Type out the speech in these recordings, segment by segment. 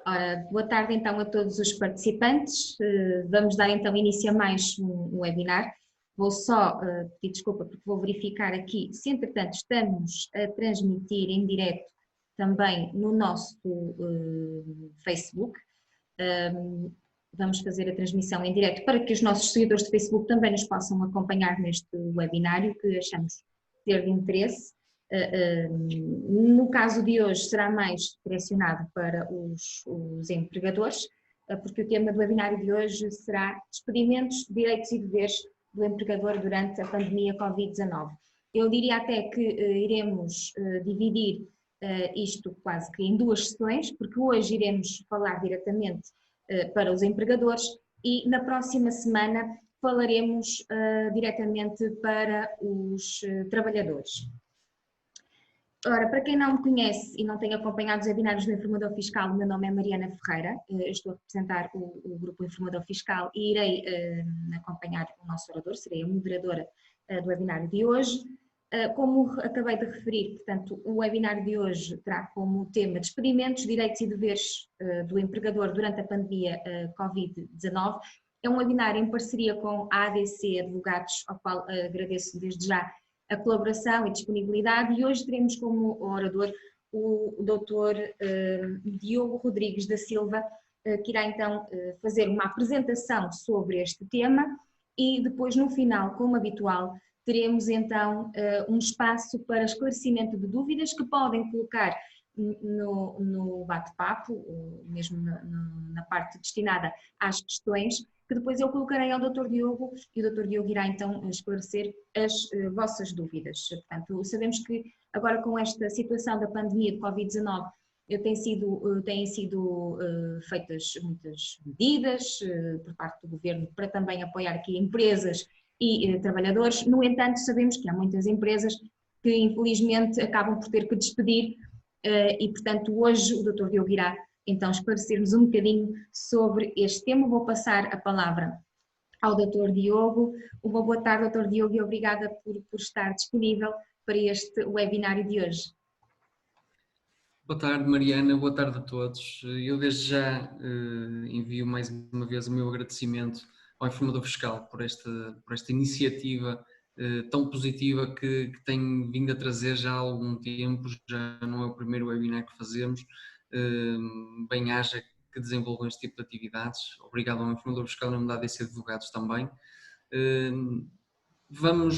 Ora, boa tarde então a todos os participantes. Vamos dar então início a mais um webinar. Vou só pedir desculpa porque vou verificar aqui se entretanto estamos a transmitir em direto também no nosso Facebook. Vamos fazer a transmissão em direto para que os nossos seguidores de Facebook também nos possam acompanhar neste webinário que achamos ter de interesse. No caso de hoje será mais direcionado para os empregadores, porque o tema do webinário de hoje será despedimentos, direitos e deveres do empregador durante a pandemia Covid-19. Eu diria até que iremos dividir isto quase que em duas sessões, porque hoje iremos falar diretamente para os empregadores e na próxima semana falaremos diretamente para os trabalhadores. Ora, para quem não me conhece e não tem acompanhado os webinários do Informador Fiscal, o meu nome é Mariana Ferreira, eu estou a representar o Grupo Informador Fiscal e irei acompanhar o nosso orador, serei a moderadora do webinário de hoje. Como acabei de referir, portanto, o webinário de hoje terá como tema despedimentos, direitos e deveres do empregador durante a pandemia Covid-19. É um webinário em parceria com a ADC Advogados, ao qual agradeço desde já a colaboração e disponibilidade, e hoje teremos como orador o Dr. Diogo Rodrigues da Silva, que irá então fazer uma apresentação sobre este tema e depois no final, como habitual, teremos então um espaço para esclarecimento de dúvidas que podem colocar no bate-papo, mesmo na parte destinada às questões, que depois eu colocarei ao Dr. Diogo e o Dr. Diogo irá então esclarecer as vossas dúvidas. Portanto, sabemos que agora com esta situação da pandemia de Covid-19 têm sido feitas muitas medidas por parte do Governo para também apoiar aqui empresas e trabalhadores. No entanto, sabemos que há muitas empresas que infelizmente acabam por ter que despedir e, portanto, hoje o Dr. Diogo irá então esclarecer-nos um bocadinho sobre este tema. Vou passar a palavra ao Dr. Diogo. Uma boa tarde, Dr. Diogo, e obrigada por estar disponível para este webinário de hoje. Boa tarde, Mariana, boa tarde a todos. Eu desde já envio mais uma vez o meu agradecimento ao Informador Fiscal por esta iniciativa tão positiva que tem vindo a trazer já há algum tempo, já não é o primeiro webinar que fazemos. Bem-haja que desenvolvam este tipo de atividades. Obrigado ao Informador Fiscal em nome da ADC Advogados também.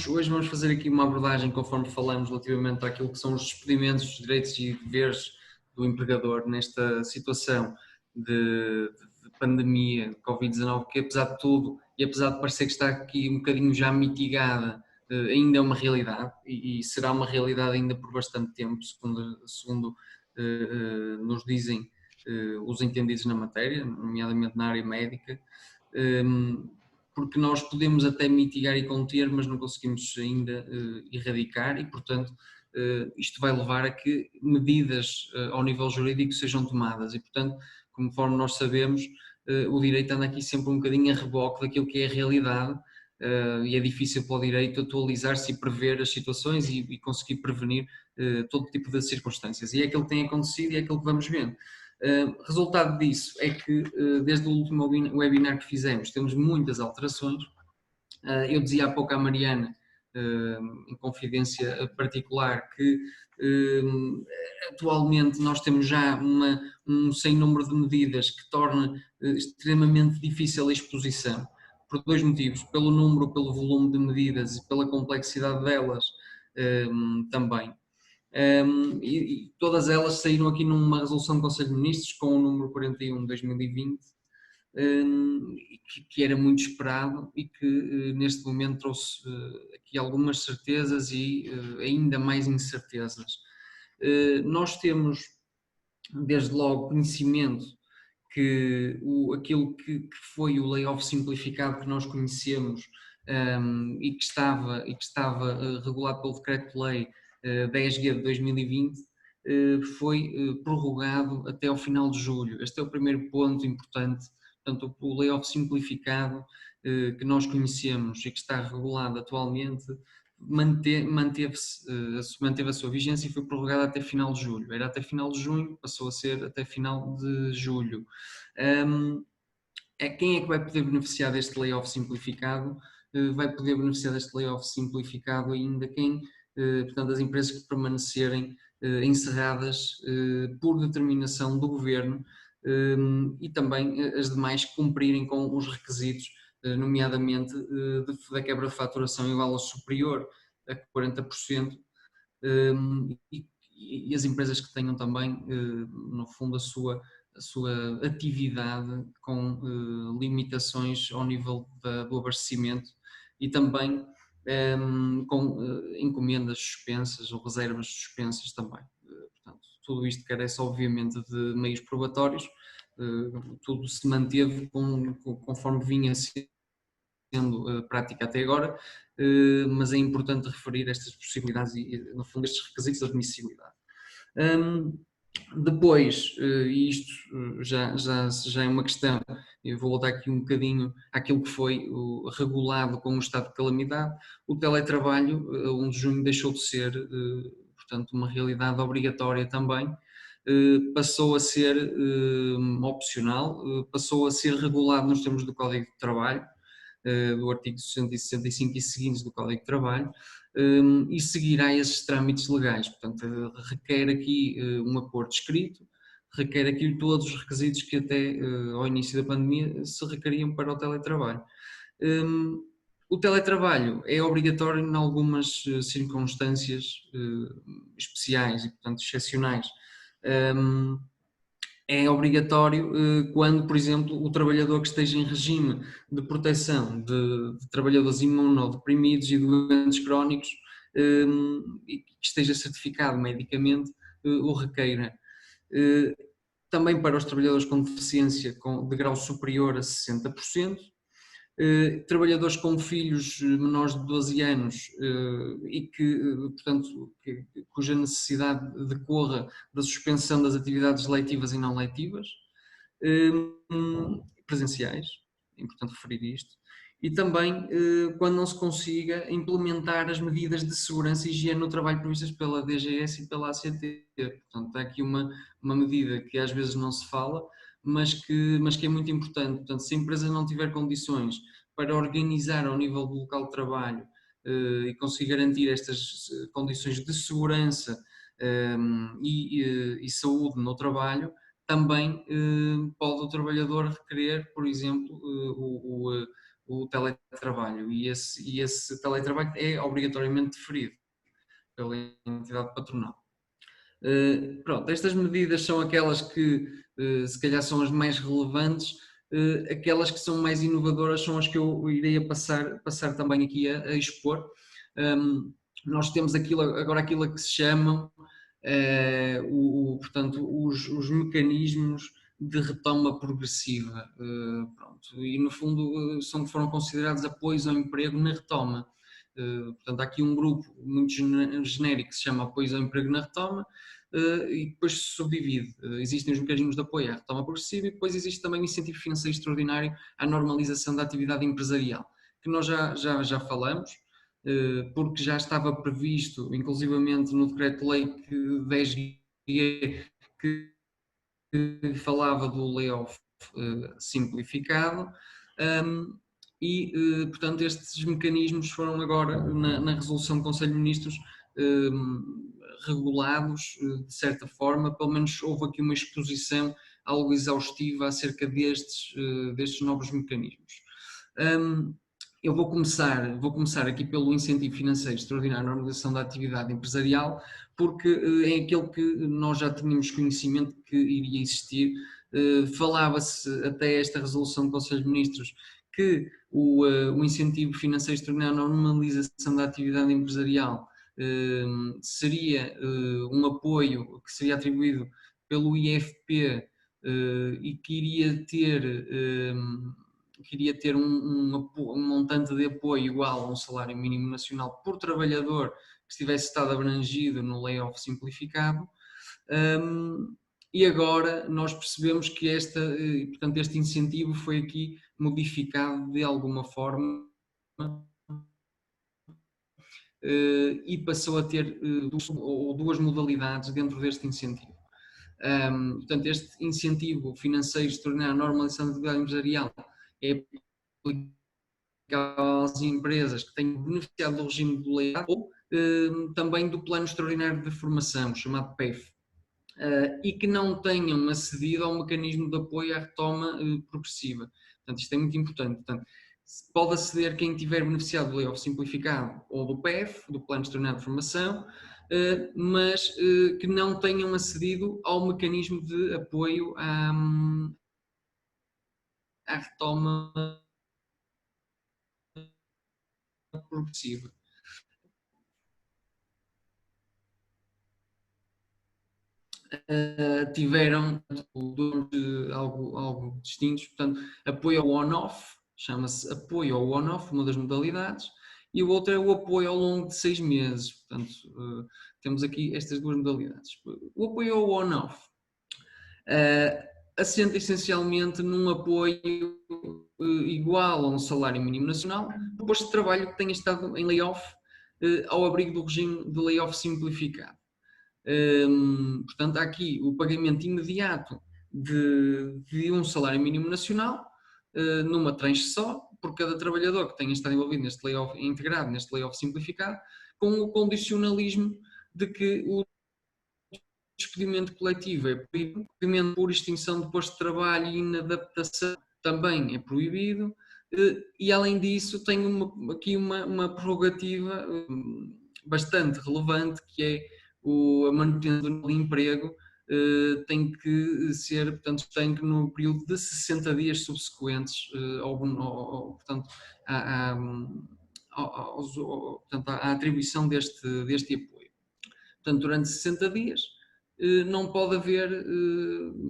Hoje vamos fazer aqui uma abordagem, conforme falamos, relativamente àquilo que são os despedimentos, os direitos e deveres do empregador nesta situação de pandemia de Covid-19, que apesar de tudo, e apesar de parecer que está aqui um bocadinho já mitigada, ainda é uma realidade e será uma realidade ainda por bastante tempo, segundo nos dizem os entendidos na matéria, nomeadamente na área médica, porque nós podemos até mitigar e conter, mas não conseguimos ainda erradicar e, portanto, isto vai levar a que medidas ao nível jurídico sejam tomadas e, portanto, conforme nós sabemos, o direito anda aqui sempre um bocadinho a reboque daquilo que é a realidade e é difícil para o direito atualizar-se e prever as situações e conseguir prevenir todo tipo de circunstâncias. E é aquilo que tem acontecido e é aquilo que vamos vendo. Resultado disso é que desde o último webinar que fizemos temos muitas alterações. Eu dizia há pouco à Mariana, em confidência particular, que atualmente nós temos já um sem número de medidas que torna extremamente difícil a exposição, por dois motivos: pelo número, pelo volume de medidas e pela complexidade delas também. E todas elas saíram aqui numa resolução do Conselho de Ministros com o número 41 de 2020, que era muito esperado e que neste momento trouxe aqui algumas certezas e ainda mais incertezas. Nós temos desde logo conhecimento que aquilo que foi o layoff simplificado que nós conhecemos e que estava regulado pelo Decreto-Lei 10G de 2020 foi prorrogado até ao final de julho. Este é o primeiro ponto importante. Portanto, o layoff simplificado que nós conhecemos e que está regulado atualmente manteve a sua vigência e foi prorrogada até final de julho. Era até final de junho, passou a ser até final de julho. Quem é que vai poder beneficiar deste layoff simplificado? Vai poder beneficiar deste layoff simplificado ainda portanto, as empresas que permanecerem encerradas por determinação do governo, e também as demais cumprirem com os requisitos, nomeadamente da quebra de faturação igual ou superior a 40%, e as empresas que tenham também, no fundo, a sua atividade com limitações ao nível do abastecimento e também com encomendas suspensas ou reservas suspensas também. Portanto, tudo isto carece obviamente de meios probatórios, tudo se manteve conforme vinha sendo prática até agora, mas é importante referir estas possibilidades e, no fundo, estes requisitos de admissibilidade. Depois, e isto já é uma questão, eu vou voltar aqui um bocadinho àquilo que foi regulado com o estado de calamidade. O teletrabalho, a 1 de junho, deixou de ser, portanto, uma realidade obrigatória também, passou a ser opcional, passou a ser regulado nos termos do Código de Trabalho, do artigo 665 e seguintes do Código de Trabalho, e seguirá esses trâmites legais. Portanto, requer aqui um acordo escrito, requer aqui todos os requisitos que até ao início da pandemia se requeriam para o teletrabalho. O teletrabalho é obrigatório em algumas circunstâncias especiais e, portanto, excepcionais. É obrigatório quando, por exemplo, o trabalhador que esteja em regime de proteção de trabalhadores imunodeprimidos e doentes crónicos e que esteja certificado medicamente o requeira. Também para os trabalhadores com deficiência de grau superior a 60%, trabalhadores com filhos menores de 12 anos e que, portanto, cuja necessidade decorra da suspensão das atividades letivas e não letivas, presenciais, é importante referir isto, e também quando não se consiga implementar as medidas de segurança e higiene no trabalho previstas pela DGS e pela ACT. Portanto, há aqui uma medida que às vezes não se fala, mas que é muito importante. Portanto, se a empresa não tiver condições para organizar ao nível do local de trabalho e conseguir garantir estas condições de segurança e saúde no trabalho, também pode o trabalhador requerer, por exemplo, o teletrabalho, e esse teletrabalho é obrigatoriamente deferido pela entidade patronal. Pronto, estas medidas são aquelas que se calhar são as mais relevantes, aquelas que são mais inovadoras são as que eu irei passar também aqui a expor. Nós temos agora aquilo que se chamam portanto, os mecanismos de retoma progressiva, pronto, e no fundo foram considerados apoios ao emprego na retoma. Portanto, há aqui um grupo muito genérico que se chama apoios ao emprego na retoma, e depois se subdivide. Existem os mecanismos de apoio à retoma progressiva e depois existe também o incentivo financeiro extraordinário à normalização da atividade empresarial, que nós já falamos, porque já estava previsto, inclusivamente no decreto-lei 10G, que falava do layoff simplificado, e, portanto, estes mecanismos foram agora, na resolução do Conselho de Ministros, regulados de certa forma. Pelo menos houve aqui uma exposição algo exaustiva acerca destes novos mecanismos. Eu vou começar aqui pelo incentivo financeiro extraordinário na organização da atividade empresarial, porque é aquele que nós já tínhamos conhecimento que iria existir. Falava-se até esta resolução do Conselho de Ministros que o incentivo financeiro extraordinário na normalização da atividade empresarial seria um apoio que seria atribuído pelo IFP e que iria ter um montante de apoio igual a um salário mínimo nacional por trabalhador que tivesse estado abrangido no layoff simplificado. E agora nós percebemos que portanto, este incentivo foi aqui modificado de alguma forma e passou a ter duas modalidades dentro deste incentivo. Portanto, este incentivo financeiro extraordinário à normalização da atividade empresarial é aplicável às empresas que têm beneficiado do regime do layout ou também do Plano Extraordinário de Formação, chamado PEF, e que não tenham acedido ao mecanismo de apoio à retoma progressiva. Portanto, isto é muito importante. Portanto, pode aceder quem tiver beneficiado do layoff simplificado ou do PEF, do Plano Extraordinário de Formação, mas que não tenham acedido ao mecanismo de apoio à retoma progressiva. Tiveram algo distintos, portanto, apoio ao on-off, chama-se apoio ao on-off, uma das modalidades, e o outro é o apoio ao longo de 6 meses, portanto, temos aqui estas duas modalidades. O apoio ao on-off assenta essencialmente num apoio igual a um salário mínimo nacional, no posto de trabalho que tenha estado em layoff, ao abrigo do regime de layoff simplificado. Portanto, há aqui o pagamento imediato de um salário mínimo nacional, numa tranche só, por cada trabalhador que tenha estado envolvido neste layoff, integrado neste layoff simplificado, com o condicionalismo de que o despedimento coletivo é proibido, o despedimento por extinção de posto de trabalho e inadaptação também é proibido, e além disso tem aqui uma prerrogativa bastante relevante, que é a manutenção do emprego tem que ser, portanto, estanque no período de 60 dias subsequentes portanto, à atribuição deste apoio. Portanto, durante 60 dias não pode haver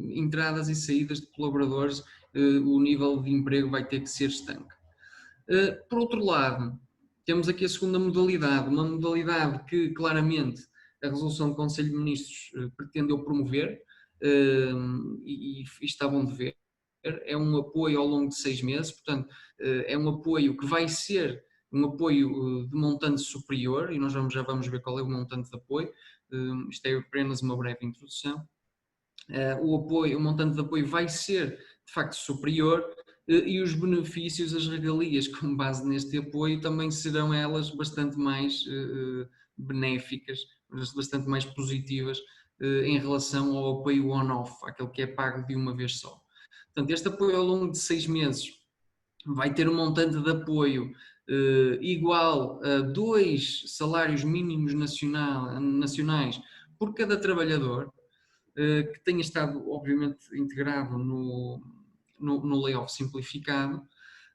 entradas e saídas de colaboradores, o nível de emprego vai ter que ser estanque. Por outro lado, temos aqui a segunda modalidade, uma modalidade que claramente a resolução do Conselho de Ministros pretendeu promover e está bom de ver. É um apoio ao longo de 6 meses, portanto, é um apoio que vai ser um apoio de montante superior, e nós já vamos ver qual é o montante de apoio. Isto é apenas uma breve introdução. O montante de apoio vai ser, de facto, superior, e os benefícios, as regalias com base neste apoio também serão elas bastante mais benéficas, bastante mais positivas em relação ao apoio on-off, aquele que é pago de uma vez só. Portanto, este apoio ao longo de 6 meses vai ter um montante de apoio igual a 2 salários mínimos nacionais por cada trabalhador que tenha estado, obviamente, integrado no layoff simplificado,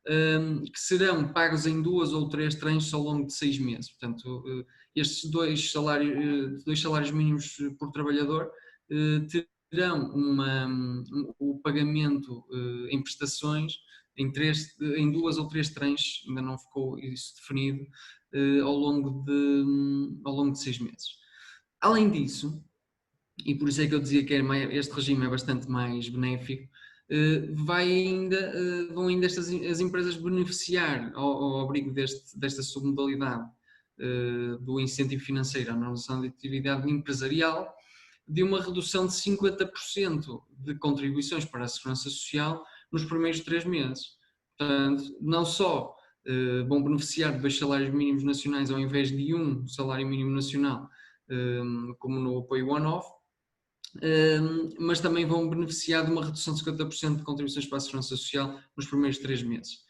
que serão pagos em 2 ou 3 tranches ao longo de 6 meses. Portanto, estes 2 salários mínimos por trabalhador terão o pagamento em prestações em 2 ou 3 tranches, ainda não ficou isso definido, ao longo de 6 meses. Além disso, e por isso é que eu dizia que este regime é bastante mais benéfico, vão ainda as empresas beneficiar ao abrigo desta submodalidade do incentivo financeiro à normalização da atividade empresarial, de uma redução de 50% de contribuições para a Segurança Social nos primeiros 3 meses. Portanto, não só vão beneficiar de 2 salários mínimos nacionais ao invés de um salário mínimo nacional, como no apoio on-off, mas também vão beneficiar de uma redução de 50% de contribuições para a Segurança Social nos primeiros 3 meses.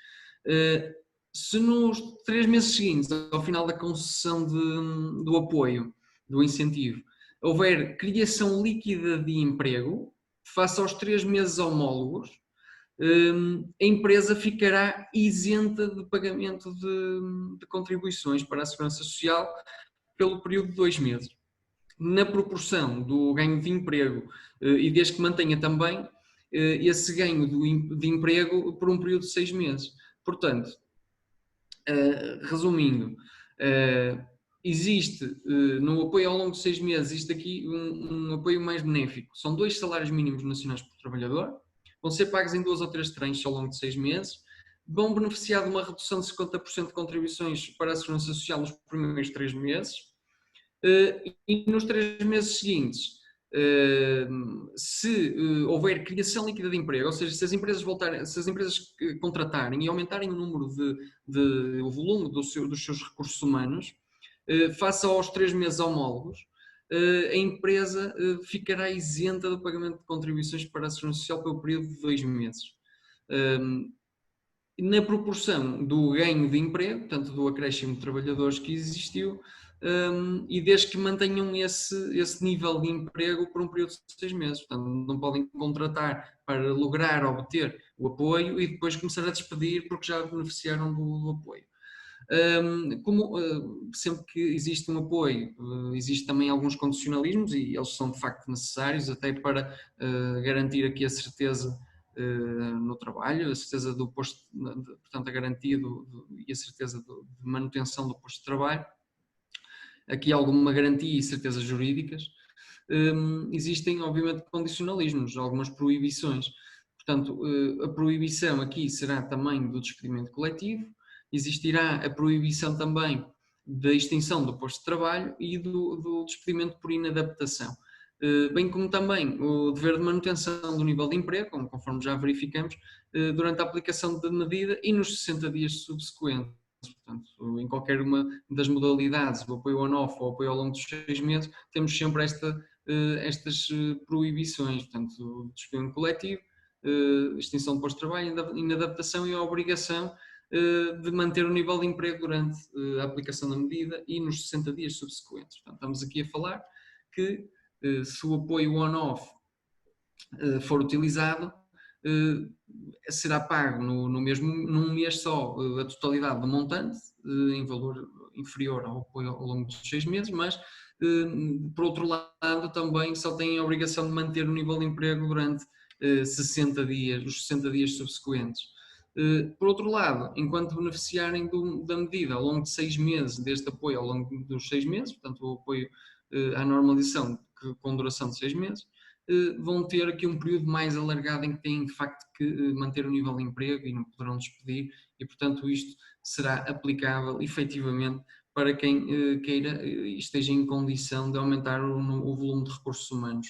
Se nos 3 meses seguintes, ao final da concessão do apoio, do incentivo, houver criação líquida de emprego, face aos 3 meses homólogos, a empresa ficará isenta de pagamento de contribuições para a Segurança Social pelo período de 2 meses. Na proporção do ganho de emprego e desde que mantenha também esse ganho de emprego por um período de 6 meses. Portanto, resumindo, existe no apoio ao longo de 6 meses, existe aqui um apoio mais benéfico. São 2 salários mínimos nacionais por trabalhador, vão ser pagos em 2 ou 3 tranches ao longo de 6 meses, vão beneficiar de uma redução de 50% de contribuições para a Segurança Social nos primeiros 3 meses, e nos 3 meses seguintes, se houver criação líquida de emprego, ou seja, se as empresas contratarem e aumentarem o número o volume dos seus recursos humanos, face aos 3 meses homólogos, a empresa ficará isenta do pagamento de contribuições para a Segurança Social pelo período de 2 meses. Na proporção do ganho de emprego, portanto do acréscimo de trabalhadores que existiu, e desde que mantenham esse nível de emprego por um período de 6 meses. Portanto, não podem contratar para lograr obter o apoio e depois começar a despedir porque já beneficiaram do apoio. Como sempre que existe um apoio, existe também alguns condicionalismos e eles são de facto necessários até para garantir aqui a certeza no trabalho, a certeza do posto, portanto a garantia e a certeza de manutenção do posto de trabalho. Aqui alguma garantia e certezas jurídicas. Existem obviamente condicionalismos, algumas proibições. Portanto, a proibição aqui será também do despedimento coletivo. Existirá a proibição também da extinção do posto de trabalho e do despedimento por inadaptação, bem como também o dever de manutenção do nível de emprego, conforme já verificamos, durante a aplicação da medida e nos 60 dias subsequentes. Portanto, em qualquer uma das modalidades, o apoio on-off ou o apoio ao longo dos 6 meses, temos sempre estas proibições, portanto, o despedimento coletivo, extinção do posto de trabalho, inadaptação e a obrigação de manter o nível de emprego durante a aplicação da medida e nos 60 dias subsequentes. Portanto, estamos aqui a falar que se o apoio on-off for utilizado, será pago num mês só a totalidade do montante, em valor inferior ao apoio ao longo dos 6 meses, mas por outro lado também só têm a obrigação de manter o nível de emprego durante 60 dias, os 60 dias subsequentes. Por outro lado, enquanto beneficiarem da medida ao longo de 6 meses, deste apoio ao longo dos 6 meses, portanto o apoio à normalização com duração de 6 meses, vão ter aqui um período mais alargado em que têm de facto que manter o nível de emprego e não poderão despedir e portanto isto será aplicável efetivamente para quem queira e esteja em condição de aumentar o volume de recursos humanos.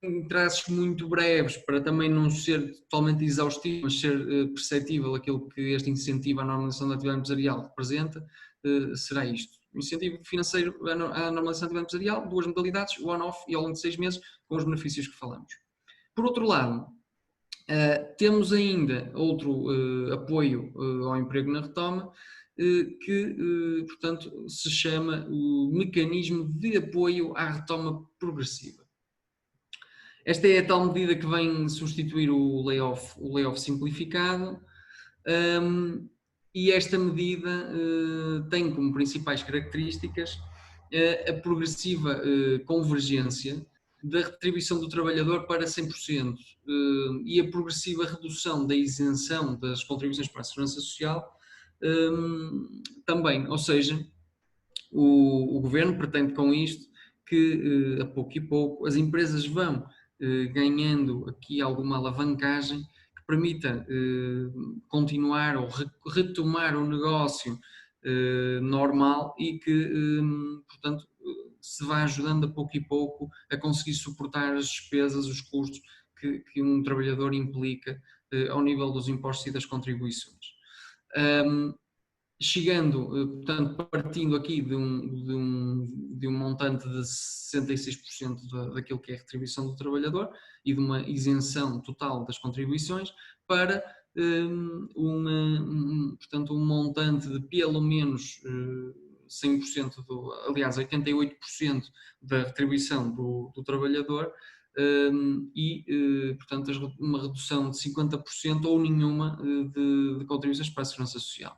Em traços muito breves, para também não ser totalmente exaustivo, mas ser perceptível aquilo que este incentivo à normalização da atividade empresarial representa, será isto. O incentivo financeiro à normalização da atividade empresarial, 2 modalidades, o on-off e ao longo de 6 meses, com os benefícios que falamos. Por outro lado, temos ainda outro apoio ao emprego na retoma, que, portanto, se chama o mecanismo de apoio à retoma progressiva. Esta é a tal medida que vem substituir o layoff simplificado, e esta medida tem como principais características a progressiva convergência da retribuição do trabalhador para 100% e a progressiva redução da isenção das contribuições para a Segurança Social também, ou seja, o Governo pretende com isto que a pouco e pouco as empresas vão ganhando aqui alguma alavancagem que permita continuar ou retomar o negócio normal e que, portanto, se vá ajudando a pouco e pouco a conseguir suportar as despesas, os custos que um trabalhador implica ao nível dos impostos e das contribuições. Chegando, portanto, partindo aqui de um montante de 66% daquilo que é a retribuição do trabalhador e de uma isenção total das contribuições para portanto, um montante de pelo menos 100%, aliás 88% da retribuição do trabalhador e, portanto, uma redução de 50% ou nenhuma de contribuições para a Segurança Social.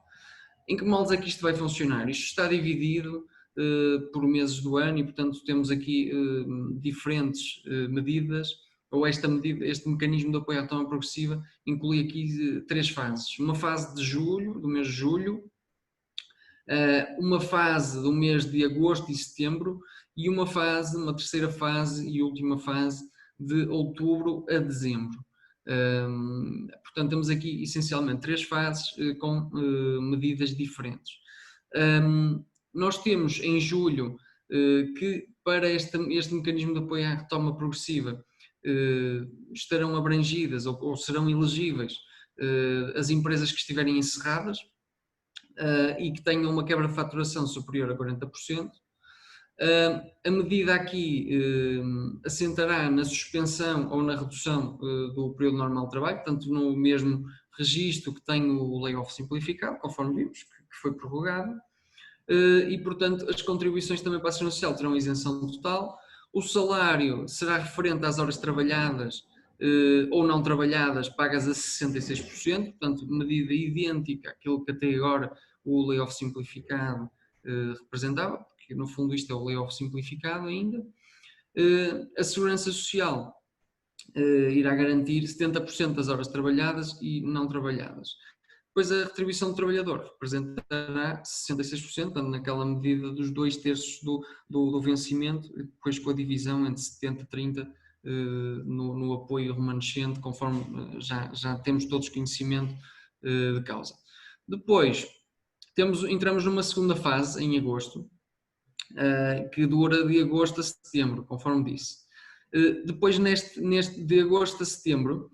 Em que moldes é que isto vai funcionar? Isto está dividido por meses do ano e, portanto, temos aqui diferentes medidas, ou este mecanismo de apoio à retoma progressiva inclui aqui 3 fases. Uma fase de julho, do mês de julho, uma fase do mês de agosto e setembro e uma terceira fase e última fase de outubro a dezembro. Portanto, temos aqui essencialmente 3 fases com medidas diferentes. Nós temos em julho que para este mecanismo de apoio à retoma progressiva estarão abrangidas ou serão elegíveis as empresas que estiverem encerradas e que tenham uma quebra de faturação superior a 40%. A medida aqui assentará na suspensão ou na redução do período normal de trabalho, portanto no mesmo registro que tem o layoff simplificado, conforme vimos, que foi prorrogado, e portanto as contribuições também para a Segurança Social terão isenção total, o salário será referente às horas trabalhadas ou não trabalhadas, pagas a 66%, portanto medida idêntica àquilo que até agora o layoff simplificado representava, porque no fundo isto é o layoff simplificado ainda. A Segurança Social irá garantir 70% das horas trabalhadas e não trabalhadas. Depois a retribuição do trabalhador representará 66%, portanto naquela medida dos 2/3 do vencimento, depois com a divisão entre 70 e 30 no apoio remanescente, conforme já temos todos conhecimento de causa. Depois entramos numa segunda fase em agosto, que dura de agosto a setembro, conforme disse. Depois de agosto a setembro,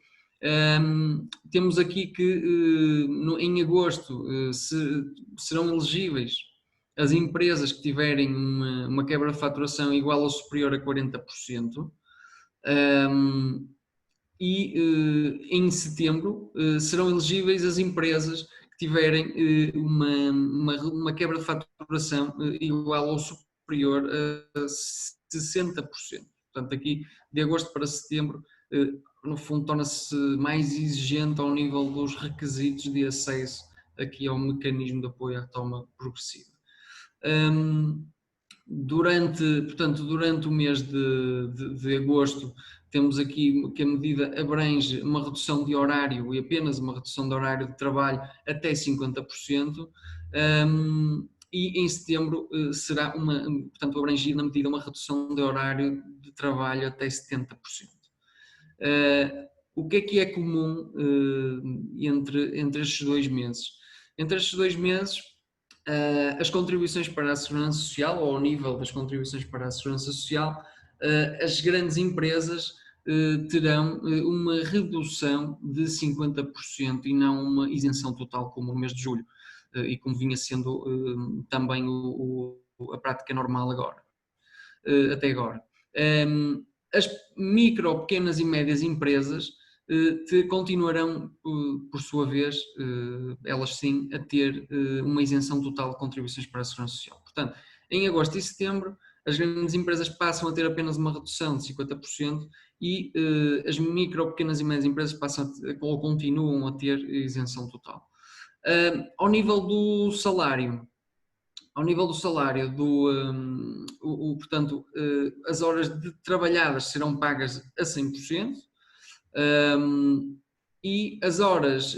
temos aqui que em agosto serão elegíveis as empresas que tiverem uma quebra de faturação igual ou superior a 40%, e em setembro serão elegíveis as empresas que tiverem uma quebra de faturação igual ou superior a 60%. Portanto, aqui de agosto para setembro, no fundo, torna-se mais exigente ao nível dos requisitos de acesso aqui ao mecanismo de apoio à retoma progressiva. Durante o mês de agosto, temos aqui que a medida abrange uma redução de horário e apenas uma redução de horário de trabalho até 50%, e em setembro será portanto, abrangida na medida uma redução de horário de trabalho até 70%. O que é comum entre estes 2 meses? Entre estes 2 meses, as contribuições para a Segurança Social, ou ao nível das contribuições para a Segurança Social, as grandes empresas terão uma redução de 50% e não uma isenção total como no mês de julho, e como vinha sendo também a prática normal até agora. As micro, pequenas e médias empresas continuarão, por sua vez, elas sim, a ter uma isenção total de contribuições para a Segurança Social. Portanto, em agosto e setembro, as grandes empresas passam a ter apenas uma redução de 50% e as micro, pequenas e médias empresas passam ou continuam a ter isenção total. Ao nível do salário, portanto, as horas trabalhadas serão pagas a 100%, e as horas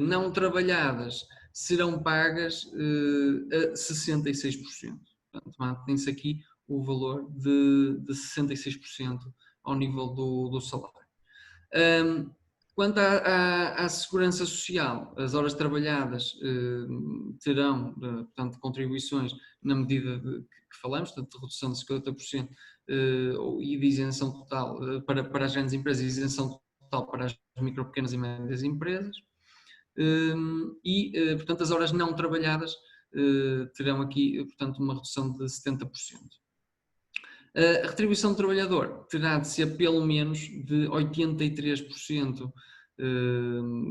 não trabalhadas serão pagas a 66%. Portanto, mantém-se aqui o valor de 66% ao nível do salário. Quanto à Segurança Social, as horas trabalhadas terão, portanto, contribuições na medida que falamos, portanto, de redução de 50% e de isenção total para as grandes empresas e isenção total para as micro, pequenas e médias empresas. Portanto, as horas não trabalhadas terão aqui, portanto, uma redução de 70%. A retribuição do trabalhador terá de ser pelo menos de 83%,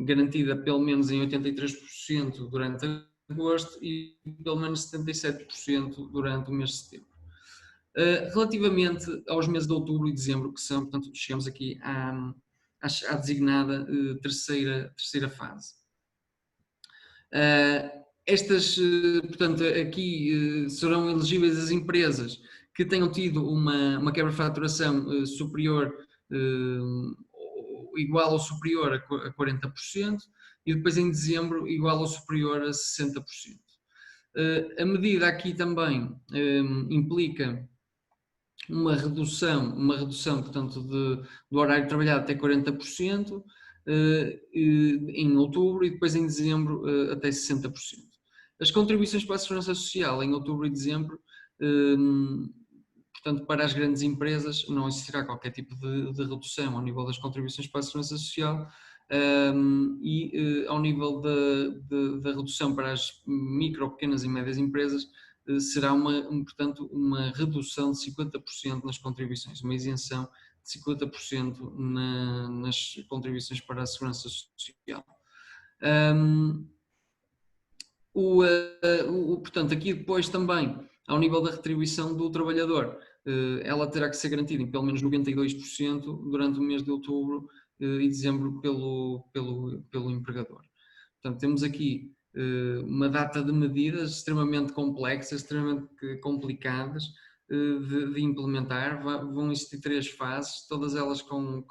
garantida pelo menos em 83% durante agosto e pelo menos 77% durante o mês de setembro. Relativamente aos meses de outubro e dezembro, que são, portanto, chegamos aqui à designada terceira fase. Portanto, aqui serão elegíveis as empresas que tenham tido uma quebra de faturação superior, igual ou superior a 40%, e depois em dezembro igual ou superior a 60%. A medida aqui também implica uma redução, portanto, do horário trabalhado até 40%, em outubro e depois em dezembro até 60%. As contribuições para a Segurança Social em outubro e dezembro, portanto, para as grandes empresas não existirá qualquer tipo de redução ao nível das contribuições para a Segurança Social, e ao nível da redução para as micro, pequenas e médias empresas, será portanto, uma redução de 50% nas contribuições, uma isenção de 50% nas contribuições para a Segurança Social. Portanto, aqui depois também, ao nível da retribuição do trabalhador, ela terá que ser garantida em pelo menos 92% durante o mês de outubro e dezembro pelo empregador. Portanto, temos aqui uma data de medidas extremamente complexas, extremamente complicadas de implementar. Vão existir 3 fases, todas elas com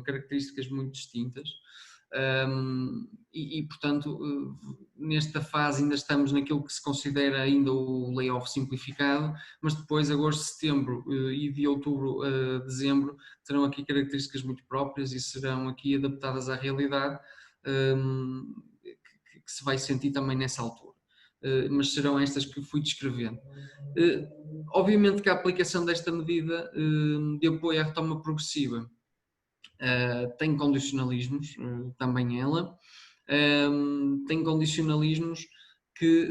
características muito distintas. Portanto, nesta fase ainda estamos naquilo que se considera ainda o layoff simplificado, mas depois, agosto, setembro e de outubro a dezembro, terão aqui características muito próprias e serão aqui adaptadas à realidade que se vai sentir também nessa altura. Mas serão estas que fui descrevendo. Obviamente que a aplicação desta medida de apoio à retoma progressiva tem condicionalismos, também ela, tem condicionalismos que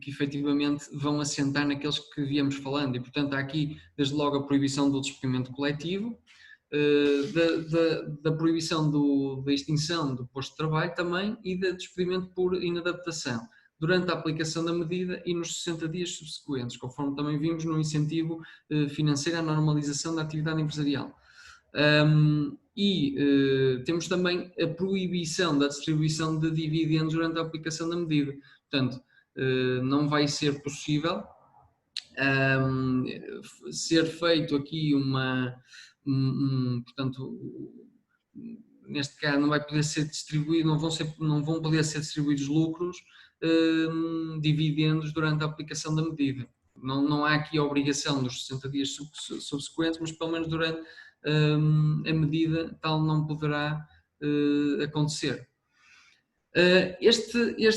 efetivamente vão assentar naqueles que viemos falando e, portanto, há aqui desde logo a proibição do despedimento coletivo, da proibição da extinção do posto de trabalho também e do despedimento por inadaptação durante a aplicação da medida e nos 60 dias subsequentes, conforme também vimos no incentivo financeiro à normalização da atividade empresarial. Temos também a proibição da distribuição de dividendos durante a aplicação da medida. Portanto, não vai ser possível ser feito aqui portanto, neste caso não vai poder ser distribuído, não vão poder ser distribuídos lucros, dividendos durante a aplicação da medida. Não há aqui a obrigação dos 60 dias subsequentes, mas pelo menos durante a medida tal não poderá acontecer. Este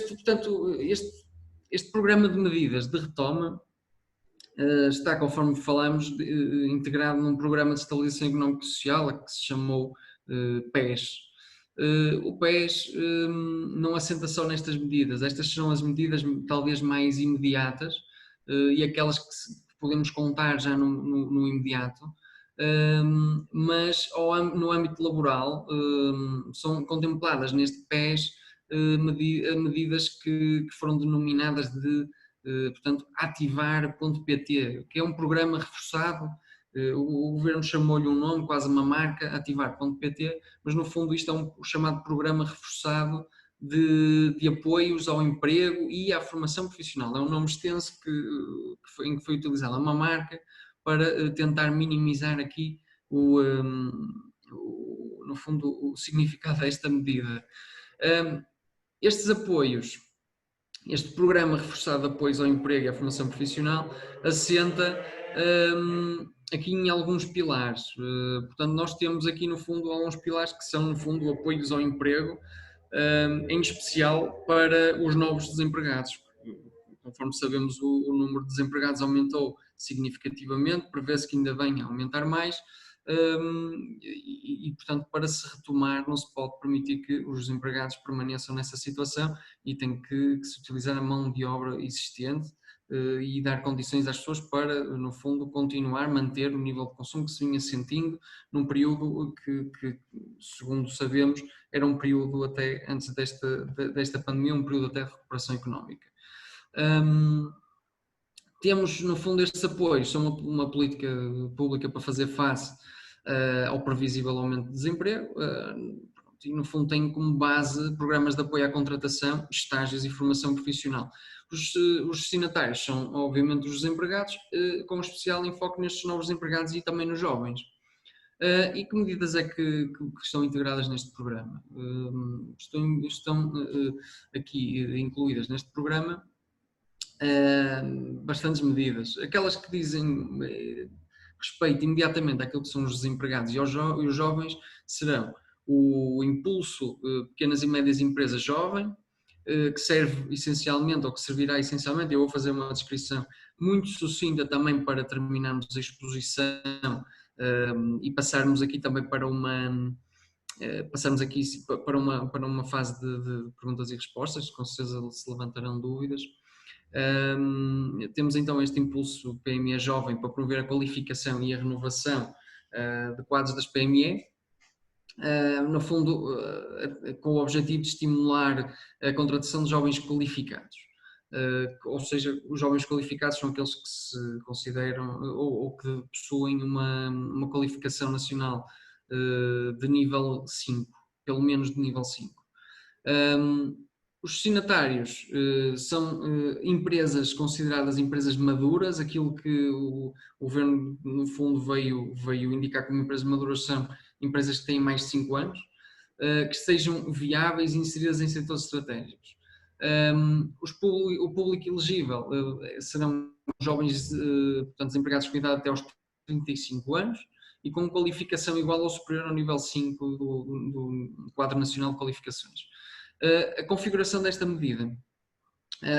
programa de medidas de retoma está, conforme falamos, integrado num programa de estabilização económica e social que se chamou PES. O PES não assenta só nestas medidas, estas são as medidas talvez mais imediatas e aquelas que podemos contar já no imediato, mas no âmbito laboral são contempladas neste PES medidas que foram denominadas de portanto, ativar.pt, que é um programa reforçado. O governo chamou-lhe um nome, quase uma marca, ativar.pt, mas no fundo isto é um chamado programa reforçado de apoios ao emprego e à formação profissional. É um nome extenso em que foi utilizada uma marca para tentar minimizar aqui no fundo o significado desta medida. Estes apoios, este programa reforçado de apoios ao emprego e à formação profissional assenta aqui em alguns pilares. Portanto, nós temos aqui no fundo alguns pilares que são no fundo apoios ao emprego, em especial para os novos desempregados. Conforme sabemos, o número de desempregados aumentou significativamente, prevê-se que ainda venha a aumentar mais. Portanto, para se retomar, não se pode permitir que os desempregados permaneçam nessa situação e tem que se utilizar a mão de obra existente e dar condições às pessoas para, no fundo, continuar, manter o nível de consumo que se vinha sentindo num período que segundo sabemos, era um período até antes desta pandemia, um período até de recuperação económica. Temos, no fundo, estes apoios, são uma política pública para fazer face ao previsível aumento de desemprego e, no fundo, tem como base programas de apoio à contratação, estágios e formação profissional. Os destinatários são, obviamente, os desempregados, com especial enfoque nestes novos desempregados e também nos jovens. E que medidas é que estão integradas neste programa? Estão aqui incluídas neste programa bastantes medidas. Aquelas que dizem respeito imediatamente àquilo que são os desempregados e os jovens serão o impulso pequenas e médias empresas jovem, que serve essencialmente, ou que servirá essencialmente, eu vou fazer uma descrição muito sucinta também para terminarmos a exposição e passarmos aqui também para passarmos aqui para uma fase de perguntas e respostas, com certeza se levantarão dúvidas. Temos então este impulso PME jovem para promover a qualificação e a renovação de quadros das PME, no fundo com o objetivo de estimular a contratação de jovens qualificados. Ou seja, os jovens qualificados são aqueles que se consideram ou que possuem uma qualificação nacional de nível 5, pelo menos de nível 5. Os destinatários são empresas consideradas empresas maduras, aquilo que o governo no fundo veio indicar como empresas maduras são empresas que têm mais de 5 anos, que sejam viáveis e inseridas em setores estratégicos. O público elegível serão jovens, portanto, desempregados com idade até aos 35 anos e com qualificação igual ou superior ao nível 5 do Quadro Nacional de Qualificações. A configuração desta medida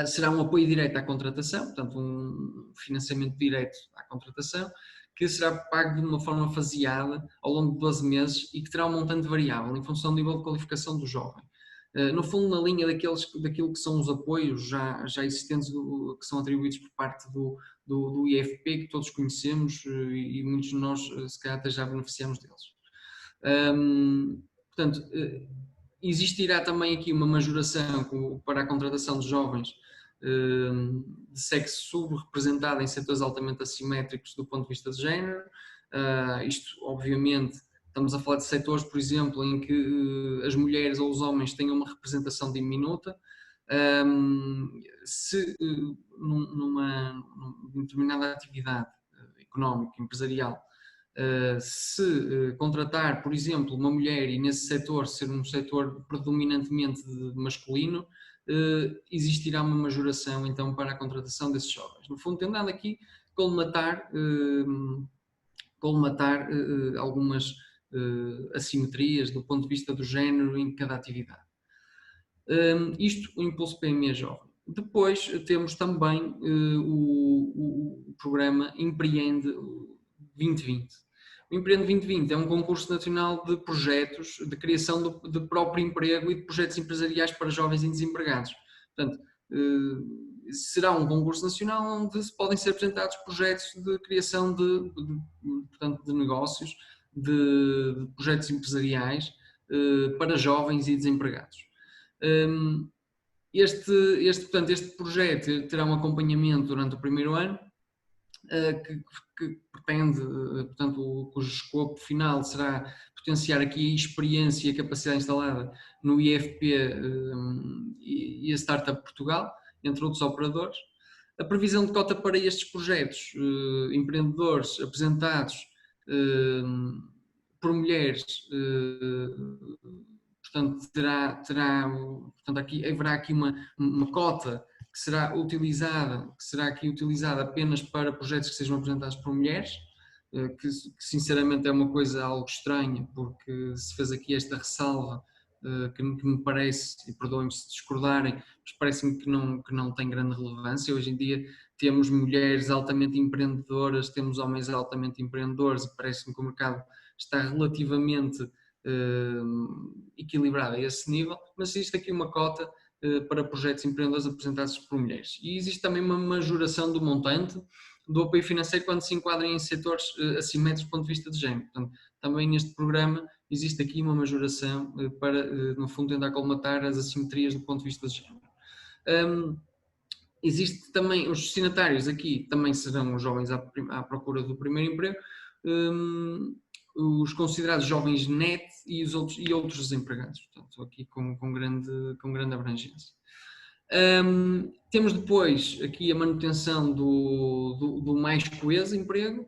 será um apoio direto à contratação, portanto um financiamento direto à contratação, que será pago de uma forma faseada ao longo de 12 meses e que terá um montante variável em função do nível de qualificação do jovem. No fundo, na linha daquilo que são os apoios já existentes que são atribuídos por parte do IFP, que todos conhecemos e muitos de nós, se calhar, até já beneficiamos deles. Portanto, existirá também aqui uma majoração para a contratação de jovens de sexo subrepresentado em setores altamente assimétricos do ponto de vista de género. Isto, obviamente, estamos a falar de setores, por exemplo, em que as mulheres ou os homens tenham uma representação diminuta. Se numa determinada atividade económica, empresarial, se contratar, por exemplo, uma mulher e nesse setor ser um setor predominantemente masculino, existirá uma majoração então para a contratação desses jovens. No fundo, tentando aqui colmatar algumas assimetrias do ponto de vista do género em cada atividade. Isto, o Impulso PME Jovem. Depois temos também o programa Empreende 2020. O Empreende 2020 é um concurso nacional de projetos de criação de próprio emprego e de projetos empresariais para jovens e desempregados. Portanto, será um concurso nacional onde se podem ser apresentados projetos de criação portanto, de negócios, de projetos empresariais para jovens e desempregados. Este projeto terá um acompanhamento durante o primeiro ano, que pretende, portanto, cujo escopo final será potenciar aqui a experiência e a capacidade instalada no IFP e a Startup Portugal, entre outros operadores. A previsão de cota para estes projetos empreendedores apresentados por mulheres, portanto, portanto haverá aqui uma cota que será aqui utilizada apenas para projetos que sejam apresentados por mulheres, que sinceramente é uma coisa algo estranha, porque se fez aqui esta ressalva que me parece, e perdoem-me se discordarem, mas parece-me que não tem grande relevância. Hoje em dia temos mulheres altamente empreendedoras, temos homens altamente empreendedores e parece-me que o mercado está relativamente equilibrado a esse nível, mas existe aqui uma cota para projetos empreendedores apresentados por mulheres. E existe também uma majoração do montante do apoio financeiro quando se enquadrem em setores assimétricos do ponto de vista de género. Portanto, também neste programa existe aqui uma majoração para, no fundo, tentar colmatar as assimetrias do ponto de vista de género. Existe também, os destinatários aqui também serão os jovens à procura do primeiro emprego, os considerados jovens net e outros desempregados, portanto, aqui com grande abrangência. Temos depois aqui a manutenção do Mais Coeso Emprego,